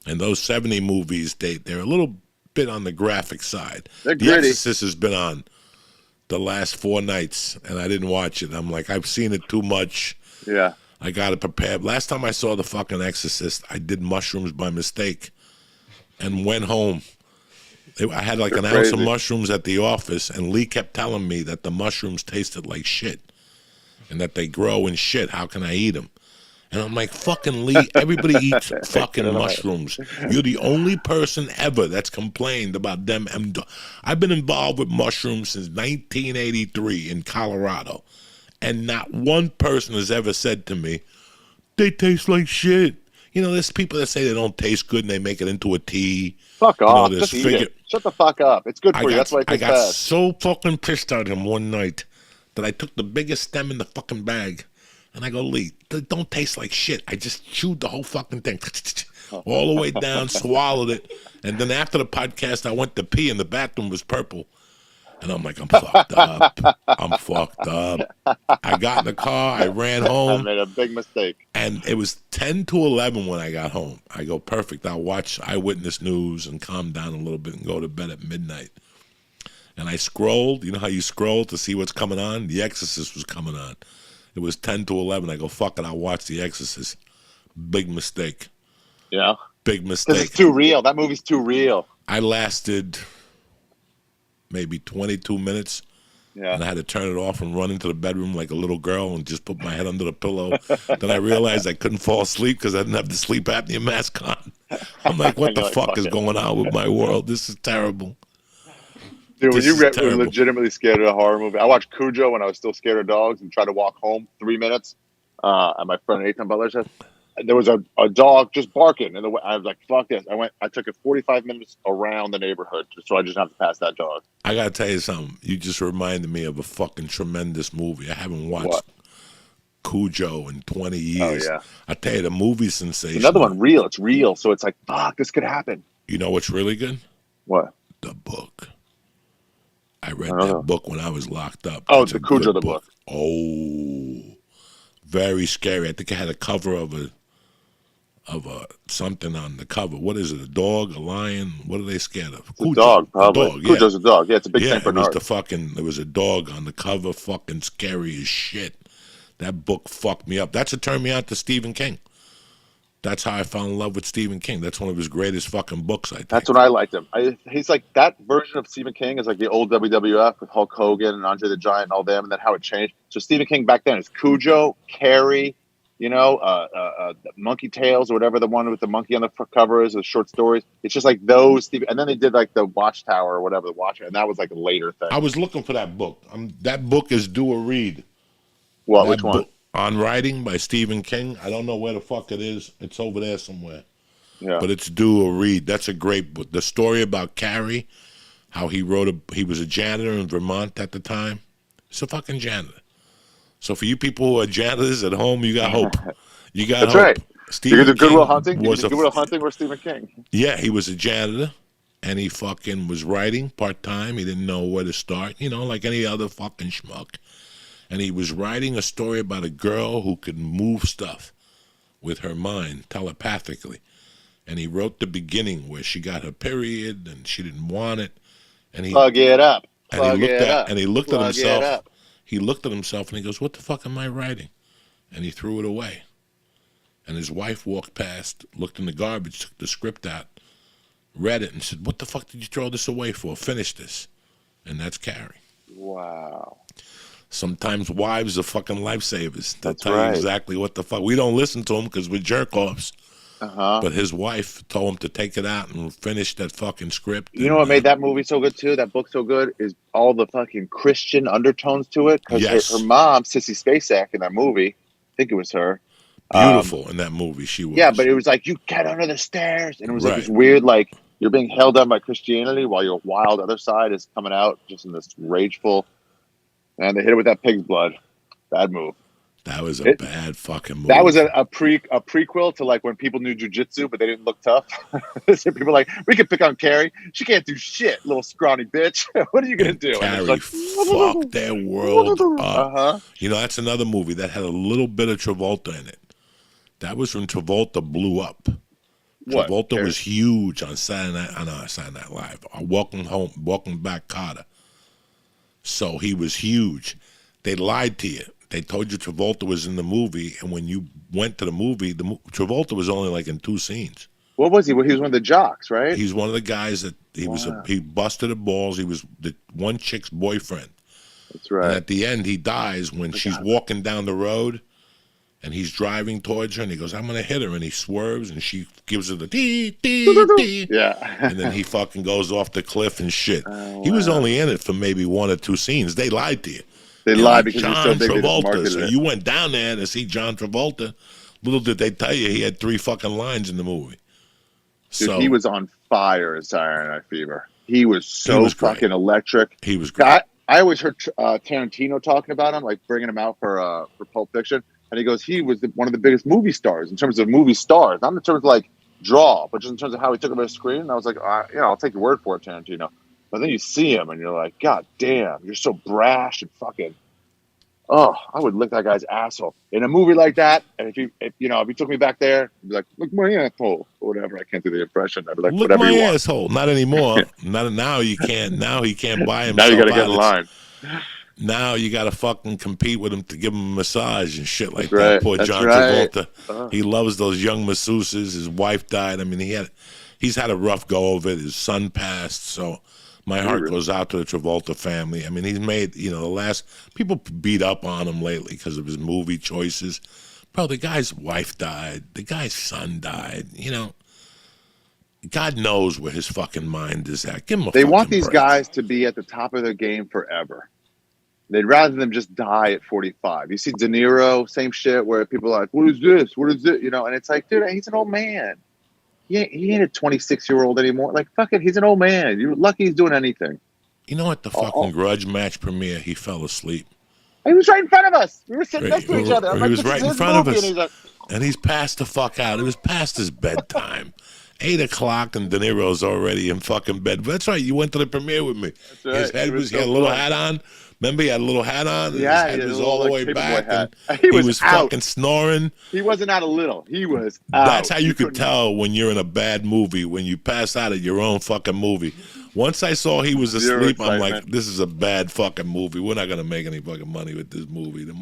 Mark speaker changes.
Speaker 1: And those 70 movies, they're a little bit on the graphic side.
Speaker 2: They're
Speaker 1: The
Speaker 2: gritty.
Speaker 1: Exorcist has been on the last 4 nights, and I didn't watch it. I'm like, I've seen it too much.
Speaker 2: Yeah.
Speaker 1: I got it prepared. Last time I saw the fucking Exorcist, I did mushrooms by mistake and went home. I had like
Speaker 2: They're
Speaker 1: an ounce of
Speaker 2: crazy.
Speaker 1: mushrooms at the office, and Lee kept telling me that the mushrooms tasted like shit and that they grow in shit. How can I eat them? And I'm like, fucking Lee, everybody eats fucking mushrooms. You're the only person ever that's complained about them. I've been involved with mushrooms since 1983 in Colorado, and not one person has ever said to me, they taste like shit. You know, there's people that say they don't taste good and they make it into a tea.
Speaker 2: Fuck off.
Speaker 1: There's
Speaker 2: Just eat it. Shut the fuck up. It's good for you. That's why it
Speaker 1: I
Speaker 2: tastes
Speaker 1: got
Speaker 2: bad.
Speaker 1: so fucking pissed at him one night that I took the biggest stem in the fucking bag. And I go, Lee, they don't taste like shit. I just chewed the whole fucking thing all the way down, swallowed it. And then after the podcast, I went to pee and the bathroom was purple. And I'm like, I'm fucked up. I'm fucked up. I got in the car. I ran
Speaker 2: I
Speaker 1: home.
Speaker 2: made a big mistake.
Speaker 1: And it was 10 to 11 when I got home. I go, perfect. I'll watch Eyewitness News and calm down a little bit and go to bed at midnight. And I scrolled. You know how you scroll to see what's coming on? The Exorcist was coming on. It was 10 to 11. I go, fuck it. I'll watch The Exorcist. Big mistake.
Speaker 2: Yeah.
Speaker 1: Big
Speaker 2: Because
Speaker 1: mistake.
Speaker 2: it's too real. That movie's too real.
Speaker 1: I lasted maybe 22 minutes.
Speaker 2: Yeah.
Speaker 1: And I had to turn it off and run into the bedroom like a little girl and just put my head under the pillow. Then I realized I couldn't fall asleep because I didn't have the sleep apnea mask on. I'm like, what the
Speaker 2: Like,
Speaker 1: fuck is
Speaker 2: it.
Speaker 1: going on with my world? This is terrible.
Speaker 2: Dude, when
Speaker 1: This
Speaker 2: you
Speaker 1: is
Speaker 2: were
Speaker 1: terrible.
Speaker 2: legitimately scared of a horror movie, I watched Cujo when I was still scared of dogs and tried to walk home 3 minutes at my friend Nathan Butler's house. There was a dog just barking, and I was like, "Fuck this!" I took it 45 minutes around the neighborhood, so I just have to pass that dog.
Speaker 1: I got to tell you something. You just reminded me of a fucking tremendous movie. I haven't watched
Speaker 2: What?
Speaker 1: Cujo in 20 years.
Speaker 2: Oh yeah,
Speaker 1: I tell you, the movie sensation.
Speaker 2: another one real. It's real, so it's like, fuck, this could happen.
Speaker 1: You know what's really good?
Speaker 2: What?
Speaker 1: The book. I read
Speaker 2: I don't
Speaker 1: that
Speaker 2: know.
Speaker 1: book when I was locked up.
Speaker 2: Oh,
Speaker 1: It's
Speaker 2: the
Speaker 1: a
Speaker 2: Cujo,
Speaker 1: good
Speaker 2: the book.
Speaker 1: Oh, very scary. I think it had a cover of a something on the cover. What is it? A dog? A lion? What are they scared of?
Speaker 2: It's a dog, probably.
Speaker 1: A dog, yeah.
Speaker 2: Cujo's a dog. Yeah, it's a big
Speaker 1: Yeah,
Speaker 2: thing for
Speaker 1: it was
Speaker 2: narcs.
Speaker 1: there was a dog on the cover, fucking scary as shit. That book fucked me up. That's what turned me on to Stephen King. That's how I fell in love with Stephen King. That's one of his greatest fucking books, I think.
Speaker 2: That's when I liked him. He's like, that version of Stephen King is like the old WWF with Hulk Hogan and Andre the Giant and all them, and then how it changed. So Stephen King back then is Cujo, Carrie, Monkey Tales or whatever the one with the monkey on the cover is, the short stories. It's just like those. And then they did like the Watchtower or whatever, the Watcher, and that was like a later thing.
Speaker 1: I was looking for that book. That book is due a read.
Speaker 2: What?
Speaker 1: That
Speaker 2: Which one?
Speaker 1: book, On Writing by Stephen King. I don't know where the fuck it is. It's over there somewhere.
Speaker 2: Yeah.
Speaker 1: But it's due a read. That's a great book. The story about Carrie, how he was a janitor in Vermont at the time. He's a fucking janitor. So for you people who are janitors at home, you got hope. You got
Speaker 2: That's
Speaker 1: hope.
Speaker 2: right.
Speaker 1: Stephen
Speaker 2: You can do Goodwill
Speaker 1: King
Speaker 2: Hunting. You
Speaker 1: was
Speaker 2: can do Goodwill Hunting or Stephen King.
Speaker 1: Yeah, he was a janitor, and he fucking was writing part-time. He didn't know where to start, like any other fucking schmuck. And he was writing a story about a girl who could move stuff with her mind telepathically. And he wrote the beginning where she got her period and she didn't want it. And he
Speaker 2: Plug it up.
Speaker 1: and he looked at
Speaker 2: Plug it
Speaker 1: himself.
Speaker 2: up.
Speaker 1: He looked at himself and he goes, "What the fuck am I writing?" And he threw it away. And his wife walked past, looked in the garbage, took the script out, read it, and said, "What the fuck did you throw this away for? Finish this." And that's Carrie.
Speaker 2: Wow.
Speaker 1: Sometimes wives are fucking lifesavers. They'll
Speaker 2: That's
Speaker 1: tell
Speaker 2: right.
Speaker 1: you exactly what the fuck. We don't listen to them because we're jerk-offs.
Speaker 2: Uh-huh.
Speaker 1: But his wife told him to take it out and finish that fucking script.
Speaker 2: You know what made that movie so good too? That book so good is all the fucking Christian undertones to it. Because
Speaker 1: Yes.
Speaker 2: her mom, Sissy Spacek, in that movie, I think it was her.
Speaker 1: Beautiful in that movie, she was.
Speaker 2: Yeah, but it was like, you get under the stairs, and it was like
Speaker 1: Right.
Speaker 2: this weird, like you're being held down by Christianity while your wild other side is coming out, just in this rageful. And they hit it with that pig's blood. Bad move.
Speaker 1: That was a bad fucking movie.
Speaker 2: That was a prequel to like when people knew jujitsu, but they didn't look tough. So people were like, we can pick on Carrie. She can't do shit, little scrawny bitch. What are you gonna do?
Speaker 1: Carrie
Speaker 2: like,
Speaker 1: fucked their world up.
Speaker 2: Uh-huh.
Speaker 1: That's another movie that had a little bit of Travolta in it. That was when Travolta blew up.
Speaker 2: What?
Speaker 1: Travolta
Speaker 2: Carrie?
Speaker 1: was huge on Saturday Night Live. Welcome Back, Carter. So he was huge. They lied to you. They told you Travolta was in the movie, and when you went to the movie, Travolta was only like in 2 scenes.
Speaker 2: What was he? Well, he was one of the jocks, right?
Speaker 1: He's one of the guys that he busted the balls. He was the one chick's boyfriend.
Speaker 2: That's right.
Speaker 1: And at the end, he dies when she's walking down the road, and he's driving towards her, and he goes, "I'm gonna hit her," and he swerves, and she gives her the dee dee dee.
Speaker 2: Yeah.
Speaker 1: And then he fucking goes off the cliff and shit.
Speaker 2: Oh,
Speaker 1: he was only in it for maybe 1 or 2 scenes. They lied to you.
Speaker 2: They lied because he's so big.
Speaker 1: Travolta. So you went down there to see John Travolta. Little did they tell you he had 3 fucking lines in the movie.
Speaker 2: Dude,
Speaker 1: So
Speaker 2: he was on fire in Saturday Night Fever. He was so fucking electric.
Speaker 1: He was great.
Speaker 2: I always heard Tarantino talking about him, like bringing him out for Pulp Fiction, and he goes, he was one of the biggest movie stars in terms of movie stars, not in terms of like draw, but just in terms of how he took him to the screen. And I was like, I'll take your word for it, Tarantino. But then you see him, and you're like, God damn, you're so brash and fucking. Oh, I would lick that guy's asshole in a movie like that. And if you took me back there, I'd be like, look my asshole or whatever. I can't do the impression. I'd be like,
Speaker 1: look
Speaker 2: whatever
Speaker 1: my
Speaker 2: you want.
Speaker 1: asshole. Not anymore. Not now. You can't. Now he can't buy himself.
Speaker 2: Now you gotta get
Speaker 1: out.
Speaker 2: in line.
Speaker 1: Now you got to fucking compete with him to give him a massage and shit like
Speaker 2: That's
Speaker 1: that.
Speaker 2: right.
Speaker 1: Poor
Speaker 2: That's
Speaker 1: John
Speaker 2: right.
Speaker 1: Travolta. He loves those young masseuses. His wife died. I mean, he's had a rough go of it. His son passed. So my heart goes out to the Travolta family. I mean, he's made, the last, people beat up on him lately because of his movie choices. Bro, the guy's wife died. The guy's son died. God knows where his fucking mind is at. Give him a
Speaker 2: They
Speaker 1: fucking
Speaker 2: want these
Speaker 1: break.
Speaker 2: guys to be at the top of their game forever. They'd rather them just die at 45. You see De Niro, same shit, where people are like, what is this? What is it? And it's like, dude, he's an old man. He ain't a 26-year-old anymore. Like, fuck it, he's an old man. You're lucky he's doing anything.
Speaker 1: You know, at the fucking Grudge match premiere, he fell asleep.
Speaker 2: He was right in front of us. We were sitting next to each other.
Speaker 1: He was right in front of us.
Speaker 2: And
Speaker 1: And he's passed the fuck out. It was past his bedtime. 8 o'clock and De Niro's already in fucking bed. That's right. You went to the premiere with me.
Speaker 2: That's right.
Speaker 1: His head he had a little hat on. Remember, he had a little hat on.
Speaker 2: Yeah,
Speaker 1: his head was
Speaker 2: a
Speaker 1: all the
Speaker 2: little,
Speaker 1: way back. And
Speaker 2: he was out.
Speaker 1: fucking snoring.
Speaker 2: He wasn't out a little. He was out.
Speaker 1: That's how you could tell when you're in a bad movie, when you pass out of your own fucking movie. Once I saw he was asleep, I'm like, this is a bad fucking movie. We're not going to make any fucking money with this movie.